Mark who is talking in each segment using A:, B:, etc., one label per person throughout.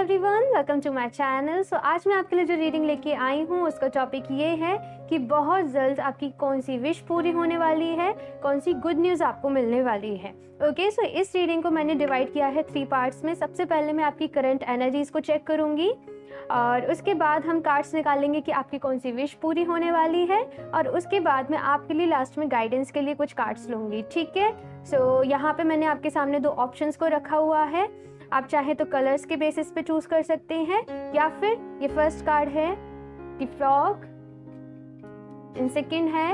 A: Everyone, welcome to my channel. So आज मैं आपके लिए जो रीडिंग लेके आई हूँ उसका टॉपिक ये है कि बहुत जल्द आपकी कौन सी विश पूरी होने वाली है, कौन सी गुड न्यूज़ आपको मिलने वाली है। ओके, सो इस रीडिंग को मैंने डिवाइड किया है 3 पार्ट्स में। सबसे पहले मैं आपकी करंट एनर्जीज़ को चेक करूँगी और उसके बाद हम कार्ड्स निकालेंगे कि आपकी कौन सी विश पूरी होने वाली है, और उसके बाद मैं आपके लिए लास्ट में गाइडेंस के लिए कुछ कार्ड्स लूँगी। ठीक है, सो यहाँ पे मैंने आपके सामने 2 ऑप्शंस को रखा हुआ है। आप चाहे तो कलर्स के बेसिस पे चूज कर सकते हैं, या फिर ये फर्स्ट कार्ड है द फ्रॉग एंड सेकंड है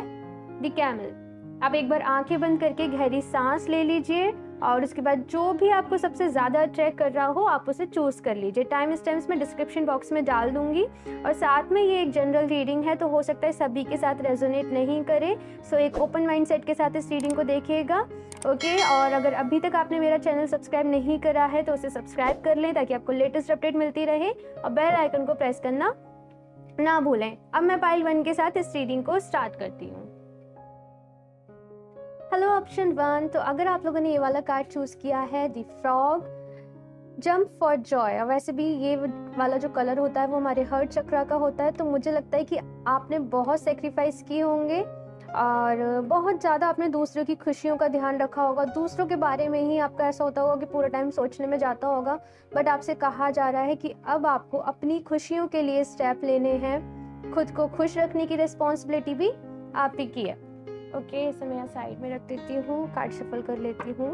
A: द कैमल। आप एक बार आंखें बंद करके गहरी सांस ले लीजिए और उसके बाद जो भी आपको सबसे ज़्यादा अट्रैक्ट कर रहा हो आप उसे चूज़ कर लीजिए। टाइम स्टैम्प्स मैं डिस्क्रिप्शन बॉक्स में डाल दूंगी, और साथ में ये एक जनरल रीडिंग है तो हो सकता है सभी के साथ रेजोनेट नहीं करे। सो एक ओपन माइंड सेट के साथ इस रीडिंग को देखिएगा। ओके, और अगर अभी तक आपने मेरा चैनल सब्सक्राइब नहीं करा है तो उसे सब्सक्राइब कर लें ताकि आपको लेटेस्ट अपडेट मिलती रहे, और बेल आइकन को प्रेस करना ना भूलें। अब मैं पाइल 1 के साथ इस रीडिंग को स्टार्ट करती हूँ। हेलो ऑप्शन 1, तो अगर आप लोगों ने ये वाला कार्ड चूज़ किया है the frog, jump for Joy. वैसे भी ये वाला जो कलर होता है वो हमारे हर्ट चक्रा का होता है, तो मुझे लगता है कि आपने बहुत सेक्रीफाइस किए होंगे और बहुत ज़्यादा आपने दूसरों की खुशियों का ध्यान रखा होगा। दूसरों के बारे में ही आपका ऐसा होता होगा कि पूरा टाइम सोचने में जाता होगा, बट आपसे कहा जा रहा है कि अब आपको अपनी खुशियों के लिए स्टेप लेने हैं। खुद को खुश रखने की रिस्पॉन्सिबिलिटी भी आप ही की है। ओके, इसे मैं साइड में रख देती हूँ, कार्ड शफल कर लेती हूँ।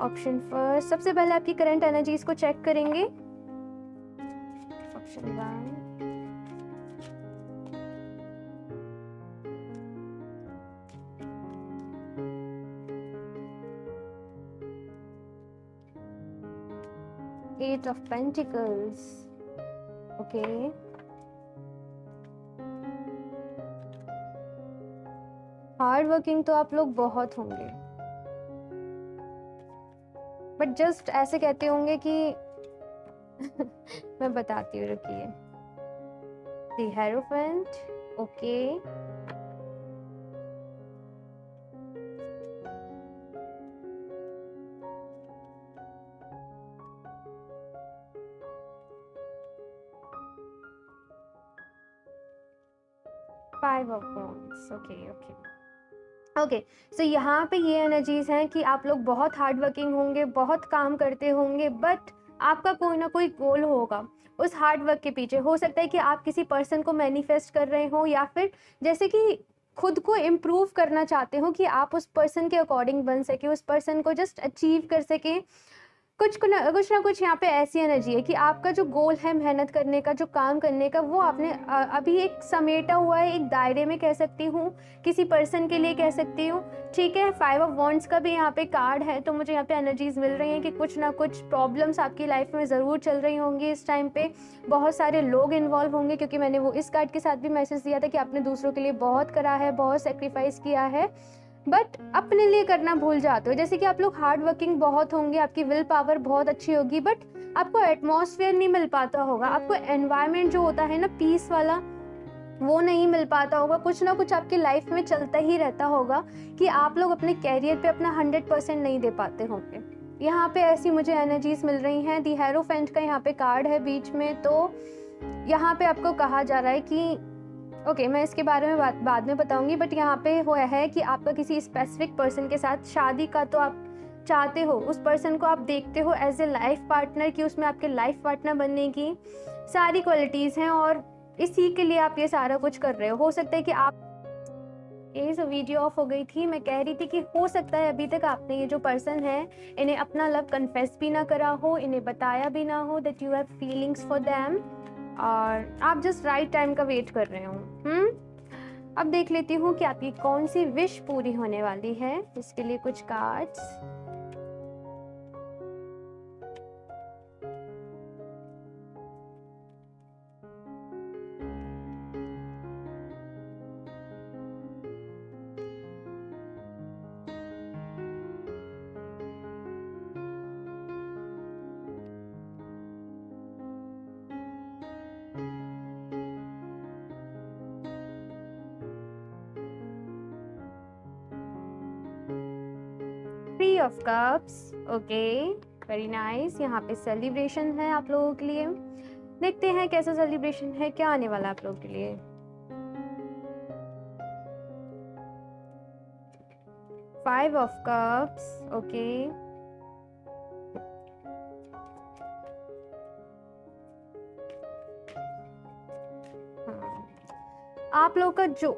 A: ऑप्शन फर्स्ट, सबसे पहले आपकी करंट एनर्जीज को चेक करेंगे। Option 1, eight of pentacles. Okay, hard working तो आप लोग बहुत होंगे, बट जस्ट ऐसे कहते होंगे कि मैं बताती हूँ, रुकिए। The hierophant, okay, five of wands. Okay okay okay, so यहाँ पे ये एनर्जीज हैं कि आप लोग बहुत हार्ड वर्किंग होंगे, बहुत काम करते होंगे, बट आपका कोई ना कोई गोल होगा उस हार्ड वर्क के पीछे। हो सकता है कि आप किसी पर्सन को मैनिफेस्ट कर रहे हो, या फिर जैसे कि खुद को इम्प्रूव करना चाहते हो कि आप उस पर्सन के अकॉर्डिंग बन सके, उस पर्सन को जस्ट अचीव कर सके। कुछ ना कुछ यहाँ पे ऐसी एनर्जी है कि आपका जो गोल है मेहनत करने का, जो काम करने का, वो आपने अभी एक समेटा हुआ है, एक दायरे में कह सकती हूँ, किसी पर्सन के लिए कह सकती हूँ। ठीक है, 5 ऑफ वॉन्ड्स का भी यहाँ पे कार्ड है, तो मुझे यहाँ पे एनर्जीज मिल रही हैं कि कुछ ना कुछ प्रॉब्लम्स आपकी लाइफ में ज़रूर चल रही होंगी इस टाइम पे। बहुत सारे लोग इन्वॉल्व होंगे, क्योंकि मैंने वो इस कार्ड के साथ भी मैसेज दिया था कि आपने दूसरों के लिए बहुत करा है, बहुत सेक्रीफाइस किया है, बट अपने लिए करना भूल जाते हो। जैसे कि आप लोग हार्ड वर्किंग बहुत होंगे, आपकी विल पावर बहुत अच्छी होगी, बट आपको एटमॉस्फेयर नहीं मिल पाता होगा, आपको एनवायरनमेंट जो होता है ना पीस वाला, वो नहीं मिल पाता होगा। कुछ ना कुछ आपकी लाइफ में चलता ही रहता होगा कि आप लोग अपने कैरियर पे अपना 100% नहीं दे पाते होंगे। यहाँ पे ऐसी मुझे एनर्जीज मिल रही हैं। दी हेरोफेंट का यहाँ पे कार्ड है बीच में, तो यहाँ पे आपको कहा जा रहा है कि ओके, मैं इसके बारे में बाद में बताऊंगी, बट यहाँ पे हुआ है कि आपका किसी स्पेसिफिक पर्सन के साथ शादी का तो आप चाहते हो, उस पर्सन को आप देखते हो एज ए लाइफ पार्टनर, कि उसमें आपके लाइफ पार्टनर बनने की सारी क्वालिटीज़ हैं, और इसी के लिए आप ये सारा कुछ कर रहे हो सकता है कि आप ये वीडियो ऑफ हो गई थी। मैं कह रही थी कि हो सकता है अभी तक आपने ये जो पर्सन है इन्हें अपना लव कन्फेस भी ना करा हो, इन्हें बताया भी ना हो that you have feelings for them, और आप जस्ट राइट टाइम का वेट कर रहे हो। अब देख लेती हूँ कि आपकी कौन सी विश पूरी होने वाली है। इसके लिए कुछ cards. Three of Cups, okay. Very nice. यहाँ पे सेलिब्रेशन है आप लोगों के लिए, देखते हैं कैसा सेलिब्रेशन है, क्या आने वाला है आप लोगों के लिए। Five of cups, okay. आप लोग का जो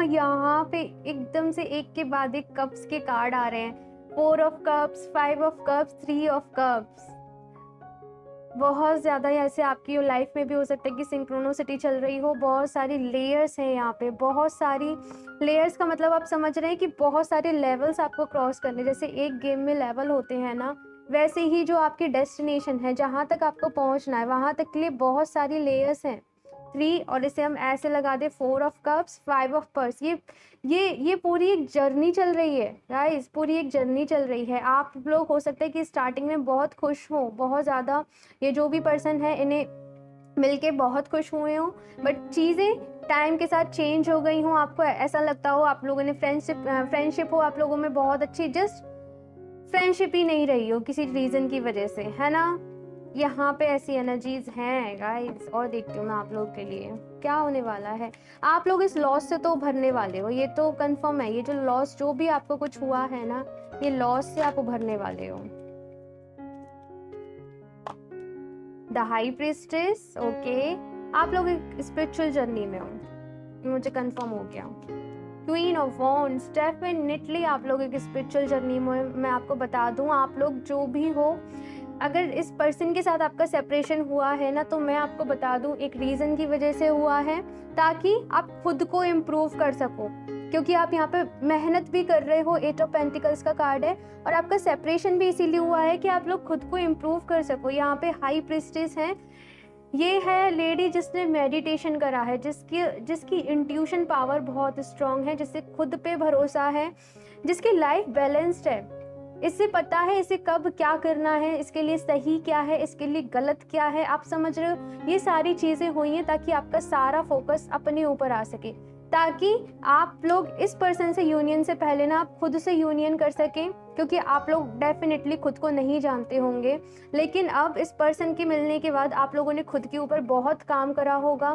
A: यहाँ पे एकदम से एक के बाद एक कप्स के कार्ड आ रहे हैं, 4 of cups, 5 of cups, 3 of cups. बहुत ज़्यादा ऐसे आपकी लाइफ में भी हो सकता है कि सिंक्रोनिसिटी चल रही हो, बहुत सारी लेयर्स हैं यहाँ पे, बहुत सारी लेयर्स का मतलब आप समझ रहे हैं कि बहुत सारे लेवल्स आपको क्रॉस करने, जैसे एक गेम में लेवल होते हैं ना, वैसे ही जो आपकी डेस्टिनेशन है, जहाँ तक आपको पहुँचना है, वहाँ तक के लिए बहुत सारी लेयर्स हैं। 3 और इसे हम ऐसे लगा दे 4 ऑफ कप्स, 5 ऑफ पर्स। ये पूरी एक जर्नी चल रही है गाइस, पूरी एक जर्नी चल रही है। आप लोग हो सकता है कि स्टार्टिंग में बहुत खुश हो, बहुत ज़्यादा, ये जो भी पर्सन है इन्हें मिलके बहुत खुश हुए हो, बट चीज़ें टाइम के साथ चेंज हो गई हो। आपको ऐसा लगता हो आप लोगों ने फ्रेंडशिप हो आप लोगों में बहुत अच्छी, जस्ट फ्रेंडशिप ही नहीं रही हो किसी रीज़न की वजह से, है ना। यहाँ पे ऐसी एनर्जीज हैं गाइस। और देखती हूँ मैं आप लोग के लिए क्या होने वाला है। आप लोग इस लॉस से तो उभरने वाले हो, ये तो कंफर्म है। ये जो लॉस, जो भी आपको कुछ हुआ है ना, ये लॉस से आप उभरने वाले हो। The high priestess, okay. आप लोग एक स्पिरिचुअल जर्नी में हो, मुझे कंफर्म हो गया। क्वीन ऑफ वॉन्ड्स, डेफिनेटली आप लोग एक स्पिरिचुअल जर्नी में। मैं आपको बता दूं, आप लोग जो भी हो, अगर इस पर्सन के साथ आपका सेपरेशन हुआ है ना, तो मैं आपको बता दूं एक रीज़न की वजह से हुआ है, ताकि आप खुद को इम्प्रूव कर सको, क्योंकि आप यहाँ पे मेहनत भी कर रहे हो। 8 ऑफ पेंटिकल्स का कार्ड है, और आपका सेपरेशन भी इसीलिए हुआ है कि आप लोग खुद को इम्प्रूव कर सको। यहाँ पे हाई प्रीस्टेस है, ये है लेडी जिसने मेडिटेशन करा है, जिसकी इंट्यूशन पावर बहुत स्ट्रांग है, जिससे खुद पे भरोसा है, जिसकी लाइफ बैलेंस्ड है। इससे पता है इसे कब क्या करना है, इसके लिए सही क्या है, इसके लिए गलत क्या है। आप समझ रहे हो, ये सारी चीज़ें हुई हैं ताकि आपका सारा फोकस अपने ऊपर आ सके, ताकि आप लोग इस पर्सन से यूनियन से पहले ना आप खुद से यूनियन कर सकें, क्योंकि आप लोग डेफिनेटली खुद को नहीं जानते होंगे। लेकिन अब इस पर्सन के मिलने के बाद आप लोगों ने खुद के ऊपर बहुत काम करा होगा।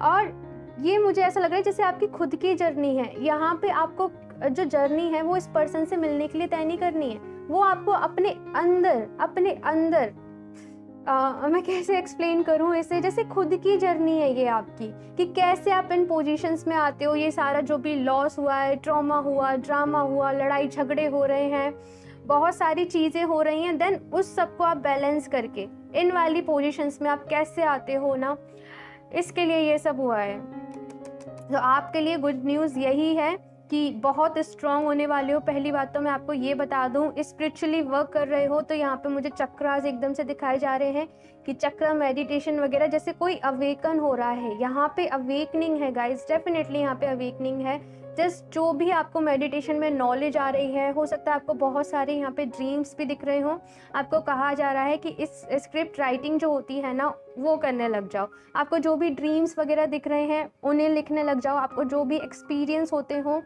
A: और ये मुझे ऐसा लग रहा है जैसे आपकी खुद की जर्नी है। यहाँ पे आपको जो जर्नी है वो इस पर्सन से मिलने के लिए तय नहीं करनी है, वो आपको अपने अंदर मैं कैसे एक्सप्लेन करूँ इसे, जैसे खुद की जर्नी है ये आपकी, कि कैसे आप इन पोजीशंस में आते हो। ये सारा जो भी लॉस हुआ है, ट्रॉमा हुआ, ड्रामा हुआ, लड़ाई झगड़े हो रहे हैं, बहुत सारी चीज़ें हो रही हैं, देन उस सबको आप बैलेंस करके इन वाली पोजीशंस में आप कैसे आते हो ना, इसके लिए ये सब हुआ है। तो आपके लिए गुड न्यूज़ यही है कि बहुत स्ट्रांग होने वाले हो। पहली बात तो मैं आपको ये बता दूं, स्पिरिचुअली वर्क कर रहे हो तो यहाँ पे मुझे चक्रास एकदम से दिखाए जा रहे हैं कि चक्र मेडिटेशन वगैरह, जैसे कोई अवेकन हो रहा है। यहाँ पे अवेकनिंग है गाइस, डेफिनेटली यहाँ पे अवेकनिंग है। जस्ट जो भी आपको मेडिटेशन में नॉलेज आ रही है, हो सकता है आपको बहुत सारे यहाँ पे ड्रीम्स भी दिख रहे हो। आपको कहा जा रहा है कि इस स्क्रिप्ट राइटिंग जो होती है ना, वो करने लग जाओ। आपको जो भी ड्रीम्स वगैरह दिख रहे हैं उन्हें लिखने लग जाओ। आपको जो भी एक्सपीरियंस होते हो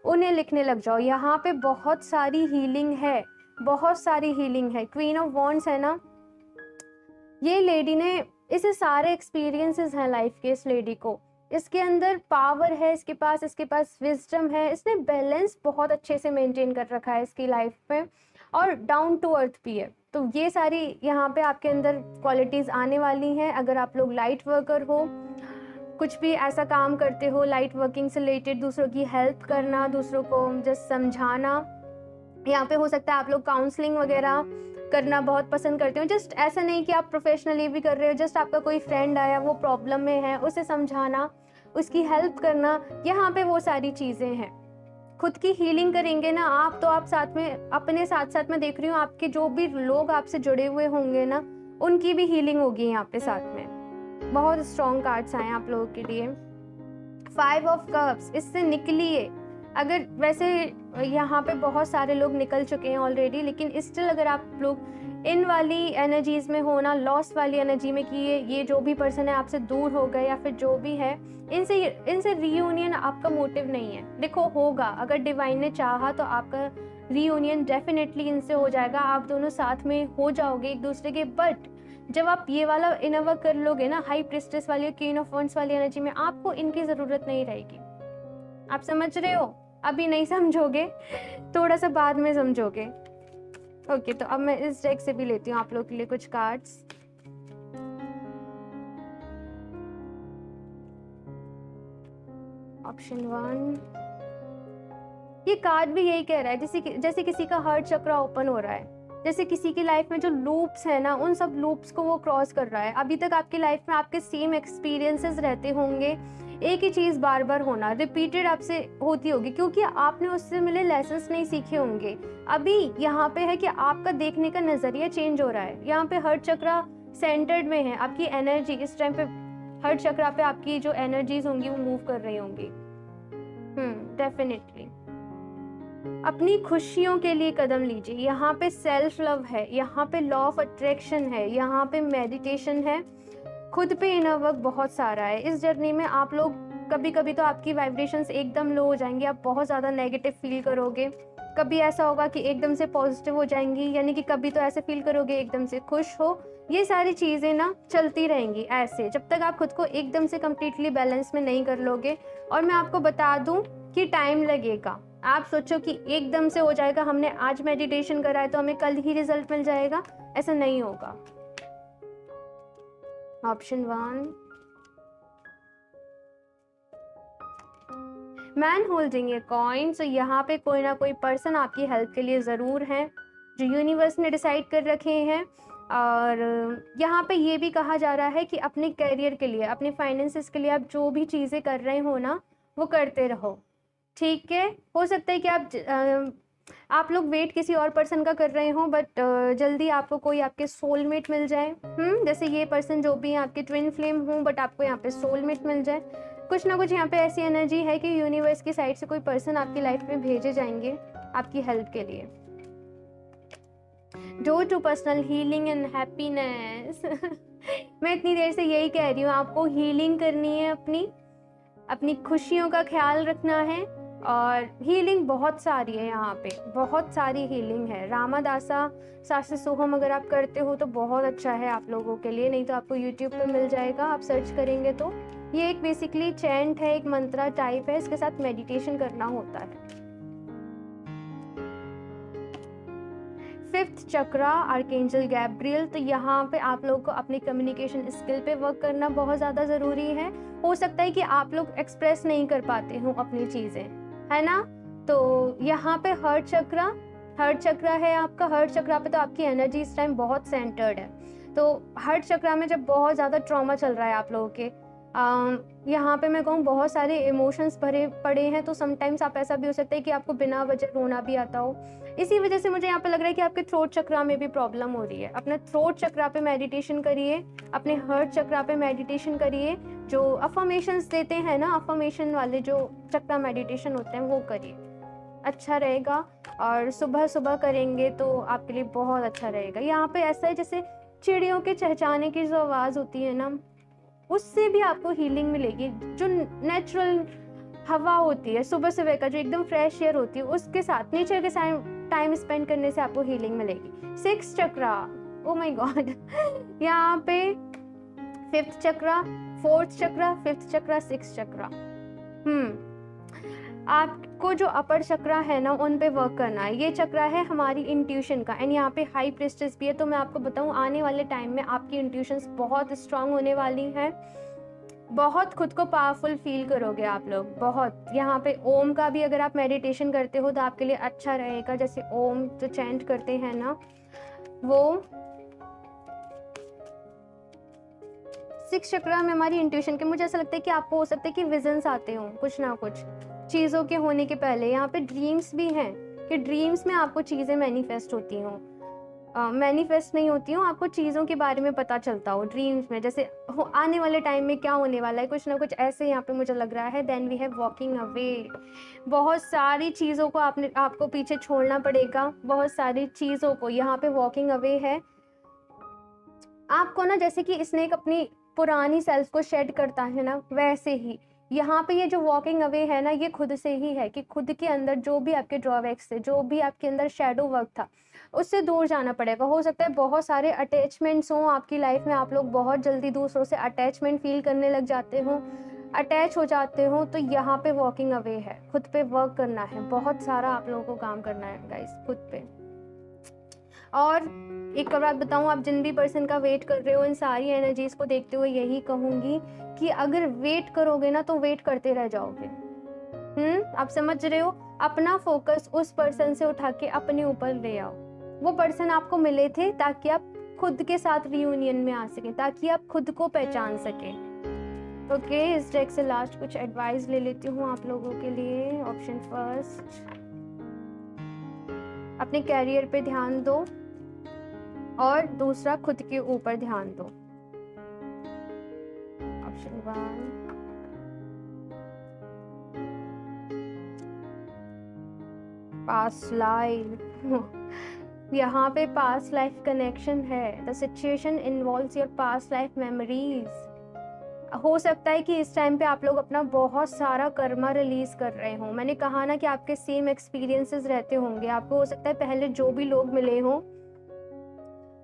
A: उन्हें लिखने लग जाओ। यहाँ पे बहुत सारी हीलिंग है, बहुत सारी हीलिंग है। क्वीन ऑफ वॉन्ड्स है ना, ये लेडी ने, इसे सारे एक्सपीरियंसेस हैं लाइफ के, इस लेडी को, इसके अंदर पावर है, इसके पास विजडम है। इसने बैलेंस बहुत अच्छे से मेंटेन कर रखा है इसकी लाइफ में, और डाउन टू अर्थ भी है। तो ये सारी यहाँ पे आपके अंदर क्वालिटीज़ आने वाली हैं। अगर आप लोग लाइट वर्कर हो, कुछ भी ऐसा काम करते हो लाइट वर्किंग से रिलेटेड, दूसरों की हेल्प करना, दूसरों को जस्ट समझाना, यहाँ पे हो सकता है आप लोग काउंसलिंग वगैरह करना बहुत पसंद करते हो। जस्ट ऐसा नहीं कि आप प्रोफेशनली भी कर रहे हो, जस्ट आपका कोई फ्रेंड आया, वो प्रॉब्लम में है, उसे समझाना, उसकी हेल्प करना, यहाँ पे वो सारी चीज़ें हैं। खुद की हीलिंग करेंगे ना आप, तो आप साथ में, अपने साथ साथ में देख रही हूँ आपके जो भी लोग आपसे जुड़े हुए होंगे ना, उनकी भी हीलिंग होगी यहाँ पे साथ में। बहुत स्ट्रॉन्ग कार्ड्स आए आप लोगों के लिए। 5 ऑफ कप्स, इससे निकलिए। अगर वैसे यहाँ पे बहुत सारे लोग निकल चुके हैं ऑलरेडी, लेकिन स्टिल अगर आप लोग इन वाली एनर्जीज में हो ना, लॉस वाली एनर्जी में, कि ये जो भी पर्सन है आपसे दूर हो गए या फिर जो भी है, इनसे रीयूनियन आपका मोटिव नहीं है। देखो होगा, अगर डिवाइन ने चाहा तो आपका रीयूनियन डेफिनेटली इनसे हो जाएगा, आप दोनों साथ में हो जाओगे एक दूसरे के। बट जब आप ये वाला इनर वर्क कर लोगे ना, हाई प्रिस्टेस वाली, क्वीन ऑफ वंड्स वाली एनर्जी में, आपको इनकी ज़रूरत नहीं रहेगी। आप समझ रहे हो? अभी नहीं समझोगे, थोड़ा सा बाद में समझोगे। ओके, तो अब मैं इस डेक से भी लेती हूँ आप लोग के लिए कुछ कार्ड्स। ऑप्शन 1, ये कार्ड भी यही कह रहा है, जैसे किसी का हार्ट चक्रा ओपन हो रहा है, जैसे किसी की लाइफ में जो लूप्स है ना, उन सब लूप्स को वो क्रॉस कर रहा है। अभी तक आपकी लाइफ में आपके सेम एक्सपीरियंसेस रहते होंगे, एक ही चीज़ बार बार होना, रिपीटेड आपसे होती होगी, क्योंकि आपने उससे मिले लेसन्स नहीं सीखे होंगे। अभी यहाँ पे है कि आपका देखने का नज़रिया चेंज हो रहा है। यहाँ पे हार्ट चक्रा सेंटर्ड में है, आपकी एनर्जी इस टाइम पे हार्ट चक्रा पे आपकी जो एनर्जीज होंगी वो मूव कर रही होंगी। डेफिनेटली अपनी खुशियों के लिए कदम लीजिए। यहाँ पे सेल्फ लव है, यहाँ पे लॉ ऑफ अट्रैक्शन है, यहाँ पे मेडिटेशन है, खुद पे इनर वर्क बहुत सारा है। इस जर्नी में आप लोग कभी कभी तो आपकी वाइब्रेशंस एकदम लो हो जाएंगी, आप बहुत ज़्यादा नेगेटिव फील करोगे, कभी ऐसा होगा कि एकदम से पॉजिटिव हो जाएंगी, यानी कि कभी तो ऐसे फील करोगे एकदम से खुश हो। ये सारी चीज़ें ना चलती रहेंगी ऐसे, जब तक आप खुद को एकदम से कम्प्लीटली बैलेंस में नहीं कर लोगे। और मैं आपको बता दूं कि टाइम लगेगा। आप सोचो कि एकदम से हो जाएगा, हमने आज मेडिटेशन करा है तो हमें कल ही रिजल्ट मिल जाएगा, ऐसा नहीं होगा। Option 1, man holding a coin. तो यहाँ पे कोई ना कोई पर्सन आपकी हेल्प के लिए ज़रूर है, जो यूनिवर्स ने डिसाइड कर रखे हैं। और यहाँ पे ये भी कहा जा रहा है कि अपने करियर के लिए, अपने फाइनेंसेस के लिए आप जो भी चीज़ें कर रहे हो ना, वो करते रहो, ठीक है। हो सकता है कि आप लोग वेट किसी और पर्सन का कर रहे हो, बट जल्दी आपको कोई आपके सोलमेट मिल जाए। जैसे ये पर्सन जो भी है आपके ट्विन फ्लेम हो, बट आपको यहाँ पे सोलमेट मिल जाए। कुछ ना कुछ यहाँ पे ऐसी एनर्जी है कि यूनिवर्स की साइड से कोई पर्सन आपकी लाइफ में भेजे जाएंगे आपकी हेल्प के लिए। Door to personal healing and happiness. मैं इतनी देर से यही कह रही हूँ, आपको हीलिंग करनी है, अपनी खुशियों का ख्याल रखना है। और हीलिंग बहुत सारी है, यहाँ पे बहुत सारी हीलिंग है। रामादासा सासे सोहम अगर आप करते हो तो बहुत अच्छा है आप लोगों के लिए, नहीं तो आपको यूट्यूब पे मिल जाएगा, आप सर्च करेंगे तो। ये एक बेसिकली चैंट है, एक मंत्रा टाइप है, इसके साथ मेडिटेशन करना होता है। 5th चक्रा आर्कएंजल गैब्रियल। तो यहाँ पे आप लोगों को अपनी कम्युनिकेशन स्किल पे वर्क करना बहुत ज़्यादा ज़रूरी है। हो सकता है कि आप लोग एक्सप्रेस नहीं कर पाते हो अपनी चीज़ें, है ना। तो यहाँ पे हार्ट चक्रा है आपका। हार्ट चक्रा पे तो आपकी एनर्जी इस टाइम बहुत सेंटर्ड है। तो हार्ट चक्रा में जब बहुत ज़्यादा ट्रॉमा चल रहा है आप लोगों के, यहाँ पे मैं कहूँ बहुत सारे इमोशंस भरे पड़े हैं, तो समटाइम्स आप ऐसा भी हो सकता है कि आपको बिना वजह रोना भी आता हो। इसी वजह से मुझे यहाँ पे लग रहा है कि आपके थ्रोट चक्रा में भी प्रॉब्लम हो रही है। अपने थ्रोट चक्रा पे मेडिटेशन करिए, अपने हार्ट चक्रा पे मेडिटेशन करिए। जो अफर्मेशंस देते हैं ना, अफर्मेशन वाले जो चक्रा मेडिटेशन होते हैं वो करिए, अच्छा रहेगा। और सुबह सुबह करेंगे तो आपके लिए बहुत अच्छा रहेगा। यहाँ पे ऐसा है जैसे चिड़ियों के चहचहाने की जो आवाज़ होती है ना, उससे भी आपको हीलिंग मिलेगी। जो नेचुरल हवा होती है सुबह सुबह का, जो एकदम फ्रेश एयर होती है, उसके साथ नेचर के साथ टाइम स्पेंड करने से आपको हीलिंग मिलेगी। 6th chakra, oh my God, यहाँ पे 5th चक्रा, 4th चक्रा, 5th चक्रा, 6th चक्रा। आपको जो अपर चक्रा है ना, उन पे वर्क करना है। ये चक्रा है हमारी इंट्यूशन का, एंड यहाँ पे हाई प्रिस्टेस भी है। तो मैं आपको बताऊँ, आने वाले टाइम में आपकी इंट्यूशंस बहुत स्ट्रांग होने वाली हैं, बहुत खुद को पावरफुल फील करोगे आप लोग, बहुत। यहाँ पे ओम का भी अगर आप मेडिटेशन करते हो तो आपके लिए अच्छा रहेगा। जैसे ओम जो चैंट करते हैं ना, वो 6 चक्रा में हमारी इंट्यूशन के, मुझे ऐसा लगता है कि आपको हो सकता है कि विजन्स आते हों कुछ ना कुछ चीज़ों के होने के पहले। यहाँ पे ड्रीम्स भी हैं कि ड्रीम्स में आपको चीज़ें मैनिफेस्ट होती हों, मैनिफेस्ट नहीं होती हूँ, आपको चीज़ों के बारे में पता चलता हो ड्रीम्स में, जैसे आने वाले टाइम में क्या होने वाला है, कुछ ना कुछ ऐसे यहाँ पे मुझे लग रहा है। Then we have walking away. बहुत सारी चीज़ों को आपको पीछे छोड़ना पड़ेगा, बहुत सारी चीज़ों को। यहाँ पे वॉकिंग अवे है आपको ना, जैसे कि स्नेक अपनी पुरानी सेल्फ को शेड करता है ना, वैसे ही यहाँ पे ये जो वॉकिंग अवे है ना, ये खुद से ही है कि खुद के अंदर जो भी आपके ड्रॉबैक्स थे, जो भी आपके अंदर शैडो वर्क था, उससे दूर जाना पड़ेगा। हो सकता है बहुत सारे अटैचमेंट्स हों आपकी लाइफ में, आप लोग बहुत जल्दी दूसरों से अटैचमेंट फील करने लग जाते हो, अटैच हो जाते हो, तो यहाँ पे वॉकिंग अवे है, खुद पे वर्क करना है, बहुत सारा आप लोगों को काम करना है गाइस खुद पे। और एक और बात बताऊँ, आप जिन भी पर्सन का वेट कर रहे हो, इन सारी एनर्जीज को देखते हुए यही कहूँगी कि अगर वेट करोगे ना तो वेट करते रह जाओगे। आप समझ रहे हो? अपना फोकस उस पर्सन से उठा के अपने ऊपर ले आओ। वो पर्सन आपको मिले थे ताकि आप खुद के साथ रियूनियन में आ सके, ताकि आप खुद को पहचान सके। ओके, इस डेक से लास्ट कुछ एडवाइस ले लेती हूँ आप लोगों के लिए। ऑप्शन फर्स्ट, अपने कैरियर पे ध्यान दो, और दूसरा खुद के ऊपर ध्यान दो। Option 1, past life. यहाँ पे पास्ट लाइफ कनेक्शन है। The situation involves your past life memories. हो सकता है कि इस टाइम पे आप लोग अपना बहुत सारा कर्मा रिलीज कर रहे हो। मैंने कहा ना कि आपके सेम एक्सपीरियंसेस रहते होंगे। आपको हो सकता है पहले जो भी लोग मिले हों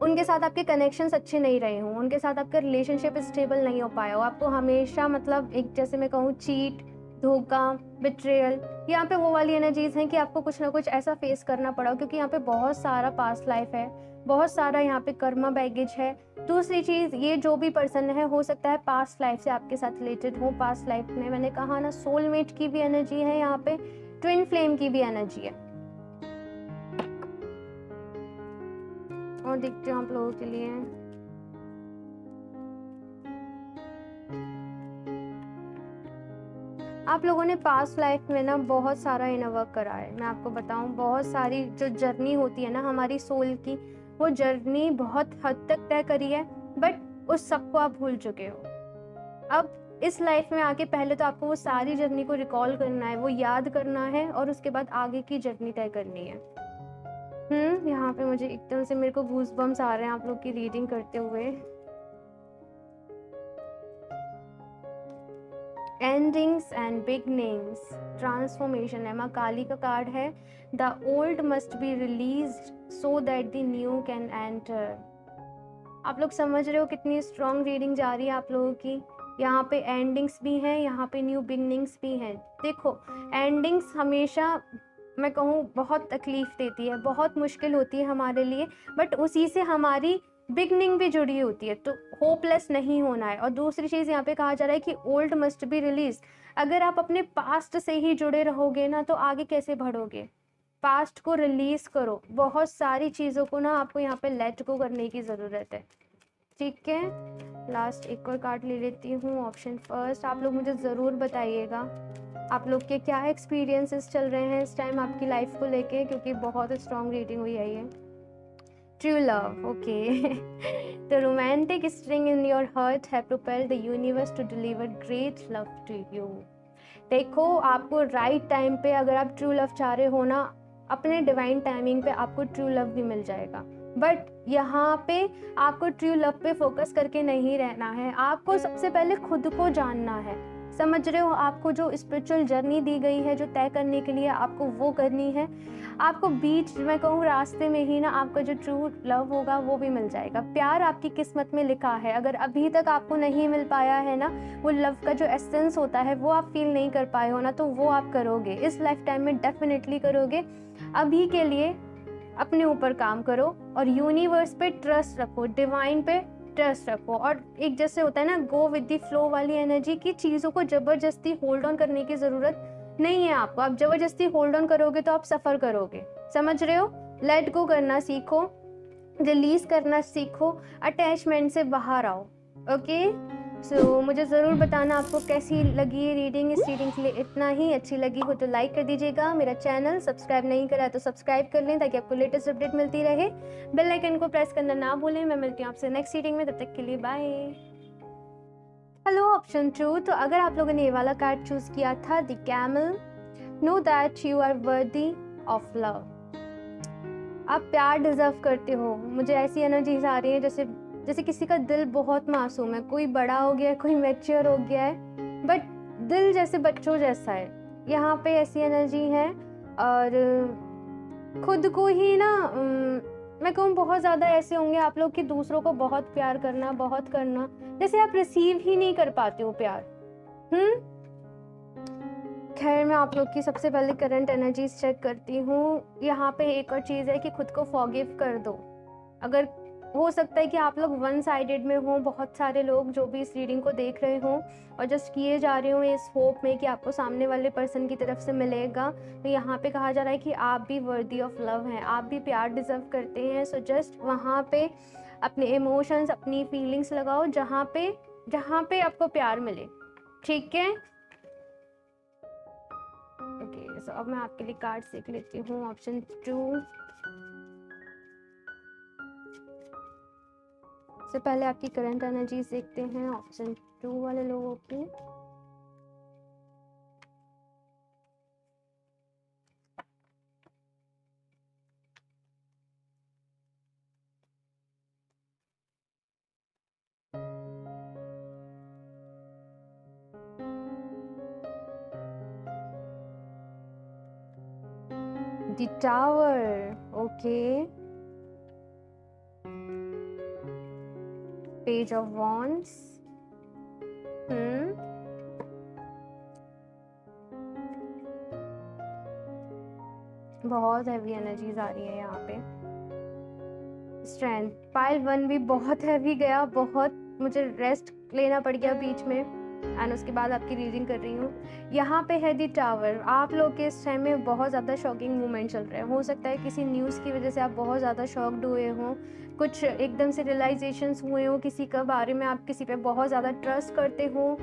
A: उनके साथ आपके कनेक्शंस अच्छे नहीं रहे हों, उनके साथ आपका रिलेशनशिप स्टेबल नहीं हो पाया हो, आपको हमेशा मतलब एक जैसे मैं कहूँ चीट, धोखा, बिट्रेयल, यहाँ पे वो वाली एनर्जीज हैं कि आपको कुछ ना कुछ ऐसा फेस करना पड़ा, क्योंकि यहाँ पे बहुत सारा पास्ट लाइफ है, बहुत सारा यहाँ पे कर्मा बैगेज है। दूसरी चीज़, ये जो भी पर्सन है हो सकता है पास्ट लाइफ से आपके साथ रिलेटेड हो। पास्ट लाइफ में मैंने कहा ना सोलमेट की भी एनर्जी है, यहाँ पे ट्विन फ्लेम की भी एनर्जी है। और देखते हो आप लोगों के लिए आप लोगों ने पास्ट लाइफ में ना बहुत सारा इनर वर्क करा है। मैं आपको बताऊं, बहुत सारी जो जर्नी होती है ना हमारी सोल की, वो जर्नी बहुत हद तक तय करी है, बट उस सबको आप भूल चुके हो। अब इस लाइफ में आके पहले तो आपको वो सारी जर्नी को रिकॉल करना है, वो याद करना है, और उसके बाद आगे की जर्नी तय करनी है। यहाँ पे मुझे एकदम से मेरे को गूज़बम्स आ रहे हैं आप लोग की रीडिंग करते हुए। एंडिंग्स एंड बिगनिंग्स, ट्रांसफॉर्मेशन है। माँ काली का कार्ड है। The old must be released so that the new can enter. आप लोग समझ रहे हो कितनी स्ट्रॉन्ग रीडिंग जा रही है आप लोगों की। यहाँ पे एंडिंग्स भी हैं, यहाँ पे न्यू बिगनिंग्स भी हैं। देखो, एंडिंग्स हमेशा मैं कहूँ बहुत तकलीफ देती है, बहुत मुश्किल होती है हमारे लिए, बट उसी से हमारी बिगनिंग भी जुड़ी होती है, तो होपलेस नहीं होना है। और दूसरी चीज़ यहाँ पे कहा जा रहा है कि ओल्ड मस्ट बी रिलीज। अगर आप अपने पास्ट से ही जुड़े रहोगे ना तो आगे कैसे बढ़ोगे? पास्ट को रिलीज करो। बहुत सारी चीज़ों को ना आपको यहाँ पे लेट गो करने की ज़रूरत है। ठीक है, लास्ट एक और कार्ड ले लेती हूँ। ऑप्शन फर्स्ट, आप लोग मुझे ज़रूर बताइएगा आप लोग के क्या एक्सपीरियंसेस चल रहे हैं इस टाइम आपकी लाइफ को लेके, क्योंकि बहुत स्ट्रॉन्ग रीडिंग हुई है ये। True love, okay. The romantic string in your heart have propelled the universe to deliver great love to you. देखो, आपको राइट टाइम पे अगर आप ट्रू लव चाह रहे हो ना, अपने डिवाइन टाइमिंग पे आपको ट्रू लव भी मिल जाएगा। बट यहाँ पे आपको ट्रू लव पे फोकस करके नहीं रहना है, आपको सबसे पहले खुद को जानना है। समझ रहे हो? आपको जो स्पिरिचुअल जर्नी दी गई है जो तय करने के लिए, आपको वो करनी है। आपको बीच मैं कहूँ रास्ते में ही ना आपका जो ट्रू लव होगा वो भी मिल जाएगा। प्यार आपकी किस्मत में लिखा है। अगर अभी तक आपको नहीं मिल पाया है ना, वो लव का जो एसेंस होता है वो आप फील नहीं कर पाए हो ना, तो वो आप करोगे इस लाइफ टाइम में, डेफिनेटली करोगे। अभी के लिए अपने ऊपर काम करो और यूनिवर्स पे ट्रस्ट रखो, डिवाइन पे ट्रस्ट रखो। और एक जैसे होता है ना गो विद द फ्लो वाली एनर्जी की, चीज़ों को ज़बरदस्ती होल्ड ऑन करने की ज़रूरत नहीं है आपको। आप ज़बरदस्ती होल्ड ऑन करोगे तो आप सफ़र करोगे। समझ रहे हो? लेट गो करना सीखो, रिलीज करना सीखो, अटैचमेंट से बाहर आओ। ओके, सो मुझे ज़रूर बताना आपको कैसी लगी ये रीडिंग। इस रीडिंग के लिए इतना ही। अच्छी लगी हो तो लाइक कर दीजिएगा। मेरा चैनल सब्सक्राइब नहीं करा तो सब्सक्राइब कर लें ताकि आपको लेटेस्ट अपडेट मिलती रहे। बेल आइकन को प्रेस करना ना भूलें। मैं मिलती हूँ आपसे नेक्स्ट रीडिंग में, तब तक के लिए बाय। Hello, option 2। तो अगर आप लोगों ने ये वाला कार्ड चूज़ किया था, the camel, know that you are worthy of love. आप प्यार डिजर्व करते हो। मुझे ऐसी एनर्जीज आ रही है जैसे किसी का दिल बहुत मासूम है, कोई बड़ा हो गया है, कोई मैच्योर हो गया है, बट दिल जैसे बच्चों जैसा है, यहाँ पे ऐसी एनर्जी है। और खुद को ही ना मैं कहूँ बहुत ज़्यादा ऐसे होंगे आप लोग कि दूसरों को बहुत प्यार करना, बहुत करना, जैसे आप रिसीव ही नहीं कर पाते हो प्यार। खैर मैं आप लोग की सबसे पहले करंट एनर्जीज चेक करती हूँ। यहाँ पे एक और चीज़ है कि खुद को फॉरगिव कर दो। अगर हो सकता है कि आप लोग वन साइडेड में हो, बहुत सारे लोग जो भी इस रीडिंग को देख रहे हो और जस्ट किए जा रहे हो इस होप में कि आपको सामने वाले पर्सन की तरफ से मिलेगा, तो यहाँ पे कहा जा रहा है कि आप भी वर्दी ऑफ लव हैं, आप भी प्यार डिजर्व करते हैं। सो जस्ट वहाँ पे अपने इमोशंस, अपनी फीलिंग्स लगाओ जहाँ पे आपको प्यार मिले, ठीक है। ओके, सो अब मैं आपके लिए कार्ड्स देख लेती हूँ। ऑप्शन 2 से पहले आपकी करंट एनर्जीज देखते हैं ऑप्शन 2 वाले लोगों की। The tower, okay. Page of wands, बहुत हैवी एनर्जीज आ रही है यहाँ पे। स्ट्रेंथ, पाइल 1 भी बहुत हैवी गया, बहुत मुझे रेस्ट लेना पड़ गया बीच में, एंड उसके बाद आपकी रीडिंग कर रही हूँ। यहाँ पे है दी टावर। आप लोग के इस टाइम में बहुत ज़्यादा शॉकिंग मूवमेंट चल रहे हैं। हो सकता है किसी न्यूज़ की वजह से आप बहुत ज़्यादा शॉक्ड हुए हों, कुछ एकदम से रियलाइजेशंस हुए हो किसी के बारे में, आप किसी पे बहुत ज़्यादा ट्रस्ट करते हो,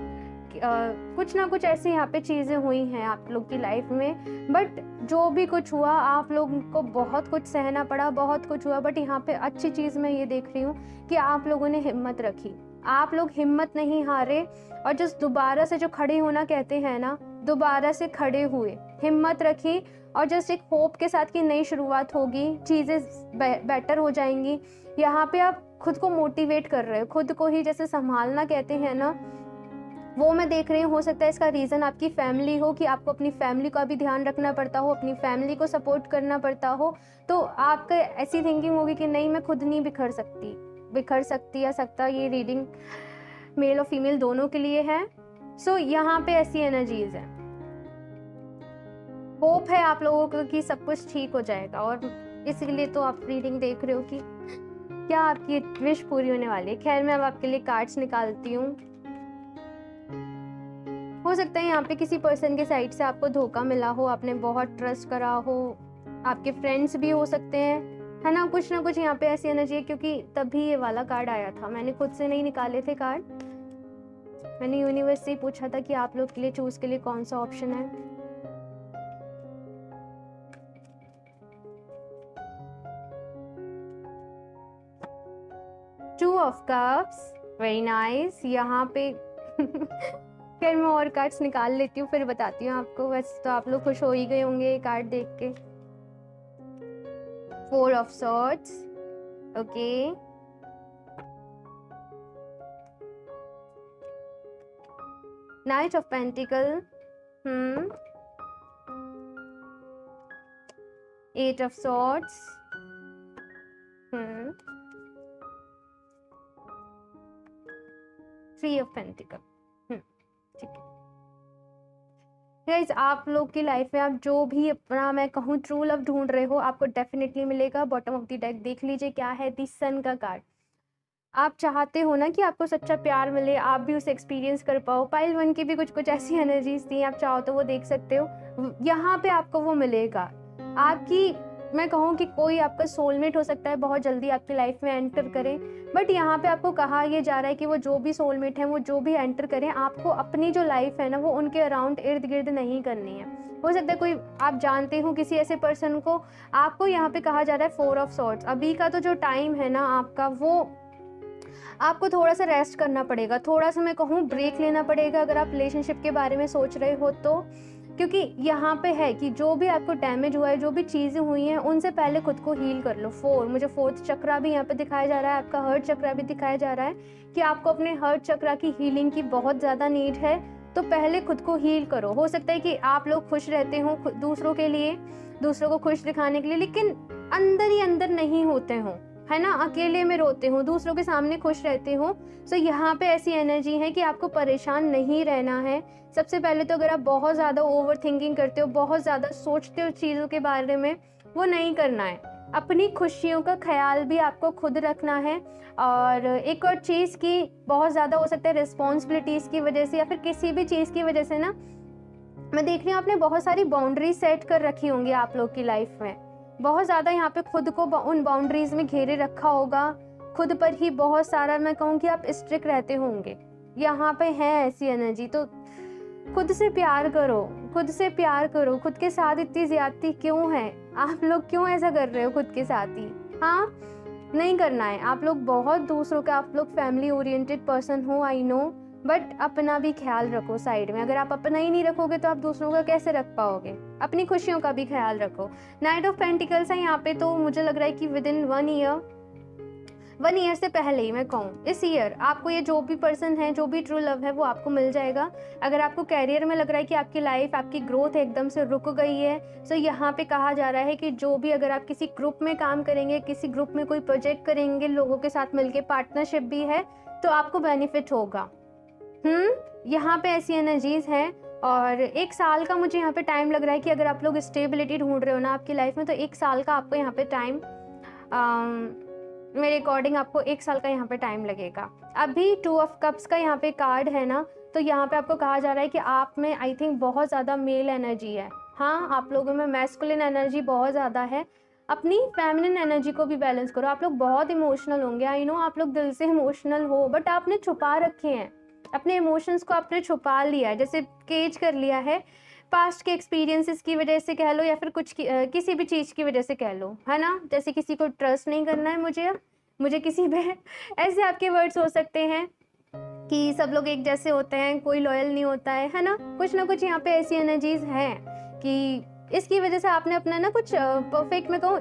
A: कुछ ना कुछ ऐसी यहाँ पे चीज़ें हुई हैं आप लोग की लाइफ में। बट जो भी कुछ हुआ, आप लोगों को बहुत कुछ सहना पड़ा, बहुत कुछ हुआ, बट यहाँ पे अच्छी चीज़ मैं ये देख रही हूँ कि आप लोगों ने हिम्मत रखी, आप लोग हिम्मत नहीं हारे, और जस्ट दोबारा से जो खड़े होना कहते हैं ना, दोबारा से खड़े हुए, हिम्मत रखी, और जस्ट एक होप के साथ कि नई शुरुआत होगी, चीज़ें बेटर हो जाएंगी। यहाँ पे आप खुद को मोटिवेट कर रहे हो, खुद को ही जैसे संभालना कहते हैं ना, वो मैं देख रही हूँ। हो सकता है इसका रीज़न आपकी फैमिली हो, कि आपको अपनी फैमिली का भी ध्यान रखना पड़ता हो, अपनी फैमिली को सपोर्ट करना पड़ता हो, तो आपका ऐसी थिंकिंग होगी कि नहीं, मैं खुद नहीं बिखर सकती या सकता। ये रीडिंग मेल और फीमेल दोनों के लिए है। सो यहाँ पे ऐसी एनर्जीज है, होप है आप लोगों को कि सब कुछ ठीक हो जाएगा, और इसीलिए तो आप रीडिंग देख रहे हो कि क्या आपकी विश पूरी होने वाली है। खैर मैं अब आपके लिए कार्ड्स निकालती हूँ। हो सकता है यहाँ पे किसी पर्सन के साइड से आपको धोखा मिला हो, आपने बहुत ट्रस्ट करा हो, आपके फ्रेंड्स भी हो सकते हैं, है ना कुछ यहाँ पे ऐसी एनर्जी है, क्योंकि तभी ये वाला कार्ड आया था। मैंने खुद से नहीं निकाले थे कार्ड, मैंने यूनिवर्स से ही पूछा था कि आप लोग के लिए चूज के लिए कौन सा ऑप्शन है। Two of cups, very nice. यहाँ पे फिर मैं और कार्ड्स निकाल लेती हूँ, फिर बताती हूँ आपको। वैसे तो आप लोग खुश हो ही गए होंगे ये कार्ड देख के। 4 of swords, okay. Night of pentacle, 8 of swords, 3 of pentacle. ठीक है गाइस, आप लोग की लाइफ में आप जो भी अपना मैं कहूँ ट्रू लव ढूंढ रहे हो, आपको डेफिनेटली मिलेगा। बॉटम ऑफ द डेक देख लीजिए क्या है, दी सन का कार्ड। आप चाहते हो ना कि आपको सच्चा प्यार मिले, आप भी उसे एक्सपीरियंस कर पाओ। पाइल 1 की भी कुछ ऐसी एनर्जीज थी, आप चाहो तो वो देख सकते हो। यहाँ पे आपको वो मिलेगा। आपकी मैं कहूँ कि कोई आपका सोलमेट हो सकता है बहुत जल्दी आपकी लाइफ में एंटर करे, बट यहाँ पे आपको कहा यह जा रहा है कि वो जो भी सोलमेट है, वो जो भी एंटर करें, आपको अपनी जो लाइफ है ना, वो उनके अराउंड इर्द गिर्द नहीं करनी है। हो सकता है कोई आप जानते हो किसी ऐसे पर्सन को, आपको यहाँ पे कहा जा रहा है 4 ऑफ सॉर्ड्स। अभी का तो जो टाइम है ना आपका, वो आपको थोड़ा सा रेस्ट करना पड़ेगा, थोड़ा सा मैं कहूँ ब्रेक लेना पड़ेगा अगर आप रिलेशनशिप के बारे में सोच रहे हो तो। क्योंकि यहाँ पे है कि जो भी आपको डैमेज हुआ है, जो भी चीज़ें हुई हैं, उनसे पहले खुद को हील कर लो। 4 मुझे 4th चक्रा भी यहाँ पे दिखाया जा रहा है, आपका हर्ट चक्रा भी दिखाया जा रहा है कि आपको अपने हर्ट चक्रा की हीलिंग की बहुत ज़्यादा नीड है। तो पहले खुद को हील करो। हो सकता है कि आप लोग खुश रहते हो दूसरों के लिए, दूसरों को खुश दिखाने के लिए, लेकिन अंदर ही अंदर नहीं होते हो, है ना, अकेले में रोते हो, दूसरों के सामने खुश रहते हो। सो यहाँ पे ऐसी एनर्जी है कि आपको परेशान नहीं रहना है। सबसे पहले तो अगर आप बहुत ज़्यादा ओवर थिंकिंग करते हो, बहुत ज़्यादा सोचते हो चीज़ों के बारे में, वो नहीं करना है। अपनी खुशियों का ख्याल भी आपको खुद रखना है। और एक और चीज़ की बहुत ज़्यादा हो सकता है रिस्पॉन्सिबिलिटीज़ की वजह से या फिर किसी भी चीज़ की वजह से ना, मैं देख रही हूँ आपने बहुत सारी बाउंड्री सेट कर रखी होंगी आप लोग की लाइफ में। बहुत ज़्यादा यहाँ पे खुद को उन बाउंड्रीज में घेरे रखा होगा। खुद पर ही बहुत सारा, मैं कहूँ कि आप स्ट्रिक्ट रहते होंगे। यहाँ पे है ऐसी एनर्जी। तो खुद से प्यार करो, खुद से प्यार करो। खुद के साथ इतनी ज्यादती क्यों है? आप लोग क्यों ऐसा कर रहे हो खुद के साथ ही? हाँ, नहीं करना है। आप लोग बहुत दूसरों का, आप लोग फैमिली ओरिएंटेड पर्सन हो, आई नो, बट अपना भी ख्याल रखो साइड में। अगर आप अपना ही नहीं रखोगे तो आप दूसरों का कैसे रख पाओगे? अपनी खुशियों का भी ख्याल रखो। नाइट ऑफ पेंटिकल्स है यहाँ पे, तो मुझे लग रहा है कि विद इन 1 ईयर से पहले ही मैं कहूँ, इस ईयर आपको ये जो भी पर्सन है, जो भी ट्रू लव है, वो आपको मिल जाएगा। अगर आपको कैरियर में लग रहा है कि आपकी लाइफ, आपकी ग्रोथ एकदम से रुक गई है, तो यहाँ पे कहा जा रहा है कि जो भी, अगर आप किसी ग्रुप में काम करेंगे, किसी ग्रुप में कोई प्रोजेक्ट करेंगे, लोगों के साथ मिलके पार्टनरशिप भी है, तो आपको बेनिफिट होगा। यहाँ पे ऐसी एनर्जीज हैं। और 1 साल का मुझे यहाँ पे टाइम लग रहा है कि अगर आप लोग स्टेबिलिटी ढूंढ रहे हो ना आपकी लाइफ में, तो 1 साल का आपको यहाँ पे टाइम, मेरे अकॉर्डिंग आपको 1 साल का यहाँ पे टाइम लगेगा। अभी 2 ऑफ कप्स का यहाँ पे कार्ड है ना, तो यहाँ पे आपको कहा जा रहा है कि आप में आई थिंक बहुत ज़्यादा मेल एनर्जी है। हाँ, आप लोगों में मैस्कुलिन एनर्जी बहुत ज़्यादा है। अपनी फेमिनिन एनर्जी को भी बैलेंस करो। आप लोग बहुत इमोशनल होंगे, आई नो, आप लोग दिल से इमोशनल हो, बट आपने छुपा रखे हैं अपने इमोशंस को, आपने छुपा लिया है, जैसे केज कर लिया है। पास्ट के एक्सपीरियंसेस की वजह से कह लो, या फिर किसी भी चीज़ की वजह से कह लो, है ना। जैसे किसी को ट्रस्ट नहीं करना है मुझे किसी पे ऐसे आपके वर्ड्स हो सकते हैं कि सब लोग एक जैसे होते हैं, कोई लॉयल नहीं होता है ना कुछ यहाँ पे ऐसी एनर्जीज हैं कि इसकी वजह से आपने अपना ना कुछ परफेक्ट, मैं कहूँ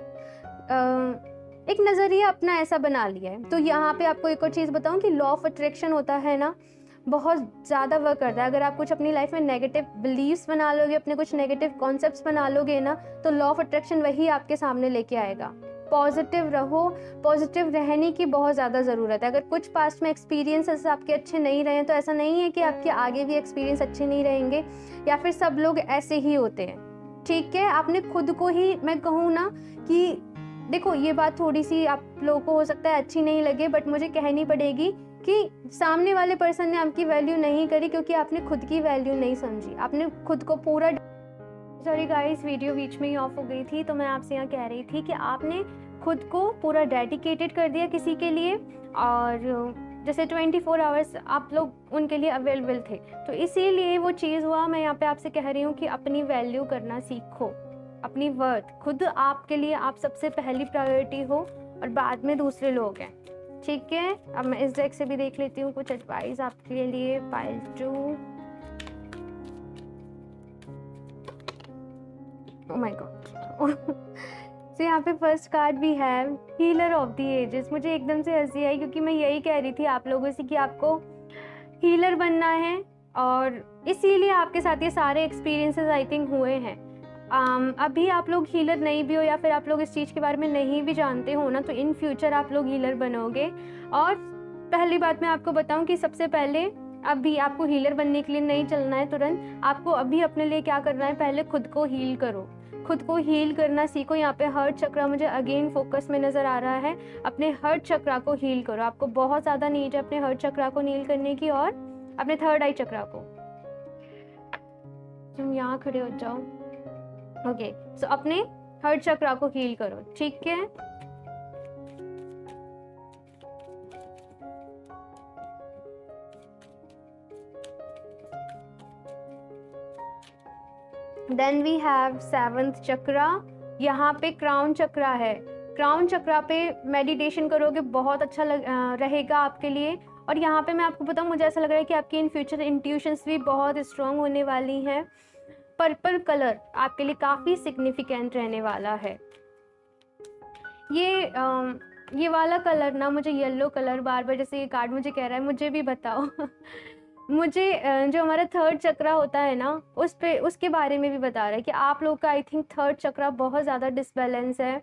A: एक नज़रिया अपना ऐसा बना लिया है। तो यहाँ पे आपको एक और चीज़ बताऊँ कि लॉ ऑफ अट्रैक्शन होता है ना, बहुत ज़्यादा वर्क करता है। अगर आप कुछ अपनी लाइफ में नेगेटिव बिलीव्स बना लोगे, अपने कुछ नेगेटिव कॉन्सेप्ट्स बना लोगे ना, तो लॉ ऑफ अट्रैक्शन वही आपके सामने लेके आएगा। पॉजिटिव रहो, पॉजिटिव रहने की बहुत ज़्यादा ज़रूरत है। अगर कुछ पास्ट में एक्सपीरियंसेस आपके अच्छे नहीं रहे, तो ऐसा नहीं है कि आपके आगे भी एक्सपीरियंस अच्छे नहीं रहेंगे, या फिर सब लोग ऐसे ही होते हैं, ठीक है। आपने खुद को ही, मैं कहूँ ना कि देखो, ये बात थोड़ी सी आप लोगों को हो सकता है अच्छी नहीं लगे, बट मुझे कहनी पड़ेगी कि सामने वाले पर्सन ने आपकी वैल्यू नहीं करी, क्योंकि आपने खुद की वैल्यू नहीं समझी। आपने खुद को पूरा, सॉरी गाइस, वीडियो बीच में ही ऑफ हो गई थी, तो मैं आपसे यहाँ कह रही थी कि आपने खुद को पूरा डेडिकेटेड कर दिया किसी के लिए, और जैसे 24 आवर्स आप लोग उनके लिए अवेलेबल थे, तो इसीलिए वो चीज़ हुआ। मैं यहाँ पे आपसे कह रही हूँ कि अपनी वैल्यू करना सीखो, अपनी वर्थ। खुद आपके लिए आप सबसे पहली प्रायोरिटी हो, और बाद में दूसरे लोग हैं, ठीक है। अब मैं इस डेक से भी देख लेती हूँ कुछ एडवाइस आपके लिए। Pile 2, oh my God. तो यहाँ पे फर्स्ट कार्ड भी है, हीलर ऑफ द एजेस। मुझे एकदम से हंसी आई, क्योंकि मैं यही कह रही थी आप लोगों से कि आपको हीलर बनना है, और इसीलिए आपके साथ ये सारे एक्सपीरियंसेस आई थिंक हुए हैं। अभी आप लोग हीलर नहीं भी हो, या फिर आप लोग इस चीज़ के बारे में नहीं भी जानते हो ना, तो इन फ्यूचर आप लोग हीलर बनोगे। और पहली बात मैं आपको बताऊं कि सबसे पहले अभी आपको हीलर बनने के लिए नहीं चलना है तुरंत। आपको अभी अपने लिए क्या करना है, पहले खुद को हील करो, खुद को हील करना सीखो। यहाँ पे हार्ट चक्रा मुझे अगेन फोकस में नज़र आ रहा है। अपने हार्ट चक्रा को हील करो, आपको बहुत ज़्यादा नीड है अपने हार्ट चक्रा को हील करने की, और अपने थर्ड आई चक्रा को। तुम यहाँ खड़े हो जाओ, ओके। सो अपने हार्ट चक्रा को हील करो, ठीक है। देन वी हैव 7th चक्रा। यहाँ पे क्राउन चक्रा है। क्राउन चक्रा पे मेडिटेशन करोगे, बहुत अच्छा रहेगा आपके लिए। और यहाँ पे मैं आपको बताऊँ, मुझे ऐसा लग रहा है कि आपकी इन फ्यूचर इंट्यूशंस भी बहुत स्ट्रॉन्ग होने वाली हैं। पर्पल कलर आपके लिए काफ़ी सिग्निफिकेंट रहने वाला है। ये वाला कलर ना, मुझे येलो कलर, बार बार जैसे ये कार्ड मुझे कह रहा है, मुझे भी बताओ मुझे जो हमारा थर्ड चक्रा होता है ना, उस पे उसके बारे में भी बता रहा है कि आप लोग का आई थिंक थर्ड चक्रा बहुत ज़्यादा डिसबैलेंस है।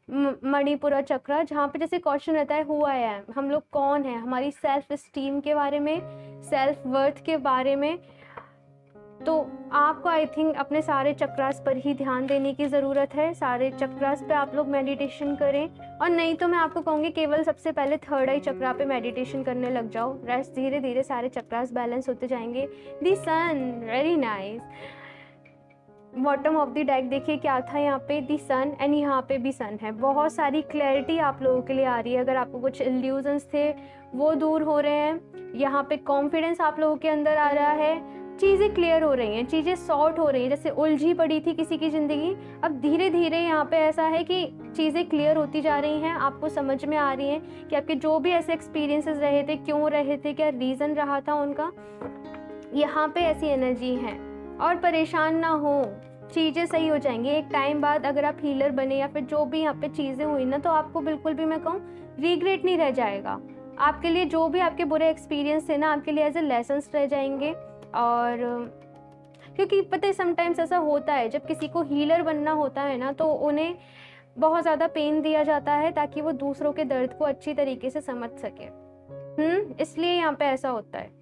A: मणिपुरा चक्रा, जहाँ पे जैसे क्वेश्चन रहता है हु आई एम, हम लोग कौन है, हमारी सेल्फ स्टीम के बारे में, सेल्फ वर्थ के बारे में। तो आपको आई थिंक अपने सारे चक्रास पर ही ध्यान देने की ज़रूरत है, सारे चक्रास पे आप लोग मेडिटेशन करें। और नहीं तो मैं आपको कहूँगी केवल सबसे पहले थर्ड आई चक्रा पे मेडिटेशन करने लग जाओ, रेस्ट धीरे धीरे सारे चक्रास बैलेंस होते जाएंगे। The sun, very nice. Bottom of the deck देखिए क्या था यहाँ पे, दी सन, एंड यहाँ पे भी सन है। बहुत सारी क्लैरिटी आप लोगों के लिए आ रही है। अगर आपको कुछ इल्यूजन्स थे वो दूर हो रहे हैं। यहाँ पे कॉन्फिडेंस आप लोगों के अंदर आ रहा है, चीज़ें क्लियर हो रही हैं, चीज़ें सॉर्ट हो रही हैं। जैसे उलझी पड़ी थी किसी की ज़िंदगी, अब धीरे धीरे यहाँ पे ऐसा है कि चीज़ें क्लियर होती जा रही हैं, आपको समझ में आ रही हैं कि आपके जो भी ऐसे एक्सपीरियंसेस रहे थे, क्यों रहे थे, क्या रीज़न रहा था उनका, यहाँ पे ऐसी एनर्जी है। और परेशान ना हो, चीज़ें सही हो जाएंगी एक टाइम बाद। अगर आप हीलर बने या फिर जो भी यहाँ पे चीज़ें हुई ना, तो आपको बिल्कुल भी मैं कहूँ रिग्रेट नहीं रह जाएगा। आपके लिए जो भी आपके बुरे एक्सपीरियंस थे ना, आपके लिए एज ए लेसन्स रह जाएंगे। और क्योंकि पता है समटाइम्स ऐसा होता है, जब किसी को हीलर बनना होता है ना, तो उन्हें बहुत ज़्यादा पेन दिया जाता है ताकि वो दूसरों के दर्द को अच्छी तरीके से समझ सके। इसलिए यहाँ पे ऐसा होता है।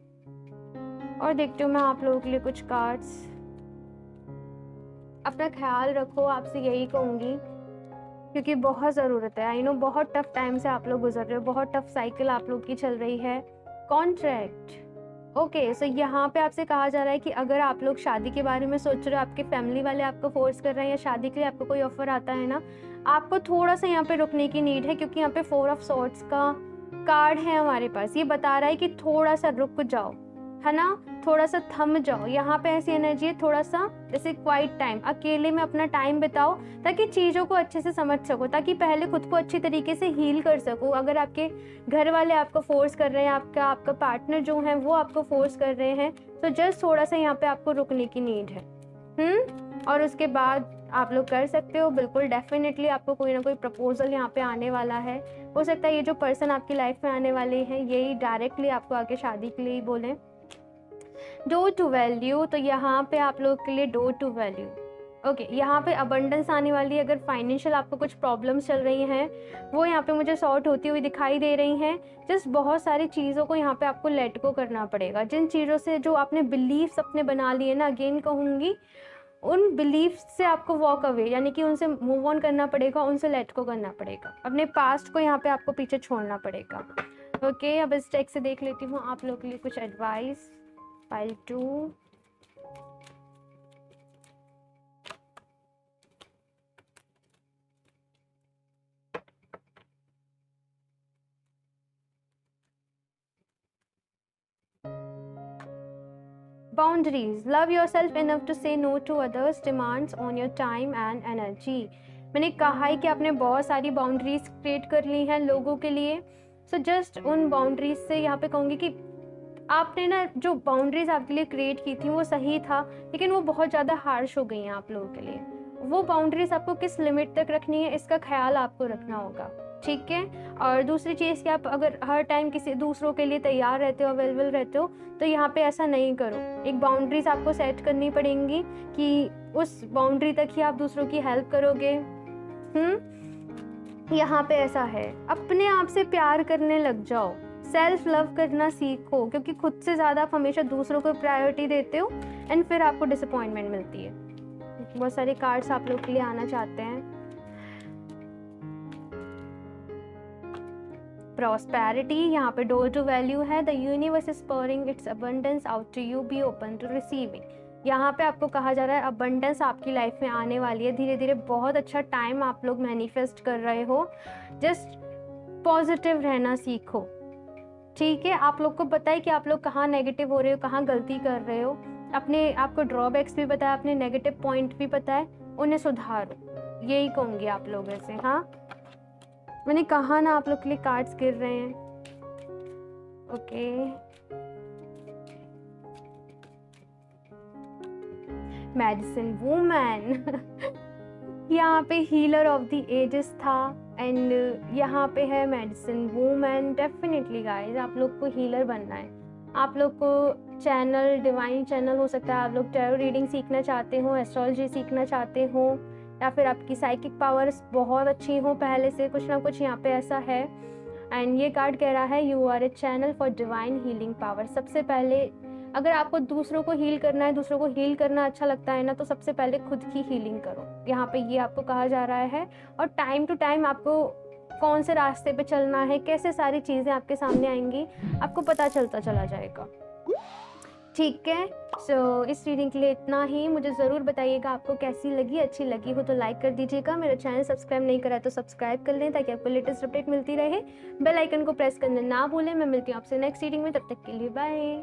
A: और देखती हूँ मैं आप लोगों के लिए कुछ कार्ड्स। अपना ख्याल रखो, आपसे यही कहूँगी, क्योंकि बहुत ज़रूरत है। आई नो बहुत टफ टाइम से आप लोग गुजर रहे हो, बहुत टफ साइकिल आप लोग की चल रही है। Contract, okay. सो यहाँ पे आपसे कहा जा रहा है कि अगर आप लोग शादी के बारे में सोच रहे हो, आपके फैमिली वाले आपको फोर्स कर रहे हैं या शादी के लिए आपको कोई ऑफर आता है ना, आपको थोड़ा सा यहाँ पे रुकने की नीड है। क्योंकि यहाँ पे 4 ऑफ सॉर्ड्स का कार्ड है हमारे पास, ये बता रहा है कि थोड़ा सा रुक जाओ, है ना, थोड़ा सा थम जाओ। यहाँ पे ऐसी एनर्जी है, थोड़ा सा जैसे क्वाइट टाइम, अकेले में अपना टाइम बिताओ ताकि चीज़ों को अच्छे से समझ सको, ताकि पहले खुद को अच्छी तरीके से हील कर सको। अगर आपके घर वाले आपको फोर्स कर रहे हैं, आपका पार्टनर जो है वो आपको फोर्स कर रहे हैं, तो जस्ट थोड़ा सा यहाँ पे आपको रुकने की नीड है। और उसके बाद आप लोग कर सकते हो, बिल्कुल डेफिनेटली आपको कोई ना कोई प्रपोजल यहाँ पे आने वाला है। हो सकता है ये जो पर्सन आपकी लाइफ में आने वाले हैं यही डायरेक्टली आपको आगे शादी के लिए ही बोलें। डोर टू वैल्यू, तो यहाँ पे आप लोग के लिए डोर टू वैल्यू, ओके। यहाँ पे अबंडेंस आने वाली है। अगर फाइनेंशियल आपको कुछ प्रॉब्लम्स चल रही हैं, वो यहाँ पे मुझे सॉर्ट होती हुई दिखाई दे रही हैं। जस्ट बहुत सारी चीज़ों को यहाँ पे आपको लेट गो करना पड़ेगा। जिन चीज़ों से जो आपने बिलीव्स अपने बना लिए ना, अगेन कहूँगी, उन बिलीव्स से आपको वॉक अवे, यानी कि उनसे मूव ऑन करना पड़ेगा, उनसे लेट गो करना पड़ेगा। अपने पास्ट को यहाँ पे आपको पीछे छोड़ना पड़ेगा, ओके। अब इस टेक से देख लेती हूँ आप लोग के लिए कुछ एडवाइस। फाइल 2, boundaries, love yourself enough to say no to others demands on your time and energy. मैंने कहा है कि आपने बहुत सारी बाउंड्रीज क्रिएट कर ली हैं लोगों के लिए। सो जस्ट उन बाउंड्रीज से यहाँ पे कहूँगी कि आपने ना जो बाउंड्रीज आपके लिए क्रिएट की थी वो सही था, लेकिन वो बहुत ज़्यादा हार्श हो गई हैं आप लोगों के लिए। वो बाउंड्रीज आपको किस लिमिट तक रखनी है, इसका ख्याल आपको रखना होगा, ठीक है। और दूसरी चीज़ कि आप अगर हर टाइम किसी दूसरों के लिए तैयार रहते हो, अवेलेबल रहते हो, तो यहाँ पे ऐसा नहीं करो। एक बाउंड्रीज आपको सेट करनी पड़ेंगी कि उस बाउंड्री तक ही आप दूसरों की हेल्प करोगे। यहाँ पे ऐसा है, अपने आप से प्यार करने लग जाओ, सेल्फ लव करना सीखो, क्योंकि खुद से ज़्यादा आप हमेशा दूसरों को प्रायोरिटी देते हो एंड फिर आपको डिसअपॉइंटमेंट मिलती है। बहुत सारे कार्ड्स आप लोग के लिए आना चाहते हैं। प्रॉस्पेरिटी, यहाँ पे डोर टू वैल्यू है। The universe is pouring its abundance out to you, be open to receiving. यहाँ पे आपको कहा जा रहा है अबंडेंस आपकी लाइफ में आने वाली है धीरे धीरे। बहुत अच्छा टाइम आप लोग मैनिफेस्ट कर रहे हो। जस्ट पॉजिटिव रहना सीखो, ठीक है। आप लोग को पता है कि आप लोग कहाँ नेगेटिव हो रहे हो, कहाँ गलती कर रहे हो। अपने आपको ड्रॉबैक्स भी पता है, अपने नेगेटिव पॉइंट भी पता है, उन्हें सुधारो, यही कहूँगी आप लोगों से। हाँ, मैंने कहा ना आप लोग के लिए कार्ड्स गिर रहे हैं, ओके। मेडिसिन वूमन यहाँ पे हीलर ऑफ द एजेस था एंड यहाँ पे है मेडिसिन वूमन। डेफिनेटली गाइस, आप लोग को हीलर बनना है, आप लोग को चैनल, डिवाइन चैनल हो सकता है, आप लोग टैरो रीडिंग सीखना चाहते हो, एस्ट्रोलॉजी सीखना चाहते हो, या फिर आपकी साइकिक पावर्स बहुत अच्छी हो पहले से, कुछ ना कुछ यहाँ पे ऐसा है। एंड ये कार्ड कह रहा है you are a channel for divine healing power. सबसे पहले अगर आपको दूसरों को हील करना है, दूसरों को हील करना अच्छा लगता है ना, तो सबसे पहले खुद की हीलिंग करो, यहाँ पे ये आपको कहा जा रहा है। और टाइम टू टाइम आपको कौन से रास्ते पे चलना है, कैसे सारी चीज़ें आपके सामने आएंगी, आपको पता चलता चला जाएगा। ठीक है, सो इस रीडिंग के लिए इतना ही। मुझे ज़रूर बताइएगा आपको कैसी लगी, अच्छी लगी हो तो लाइक कर दीजिएगा। मेरा चैनल सब्सक्राइब नहीं करा है तो सब्सक्राइब कर लें ताकि आपको लेटेस्ट अपडेट मिलती रहे। बेल आइकन को प्रेस करना ना भूलें। मैं मिलती हूँ आपसे नेक्स्ट रीडिंग में, तब तक के लिए बाय।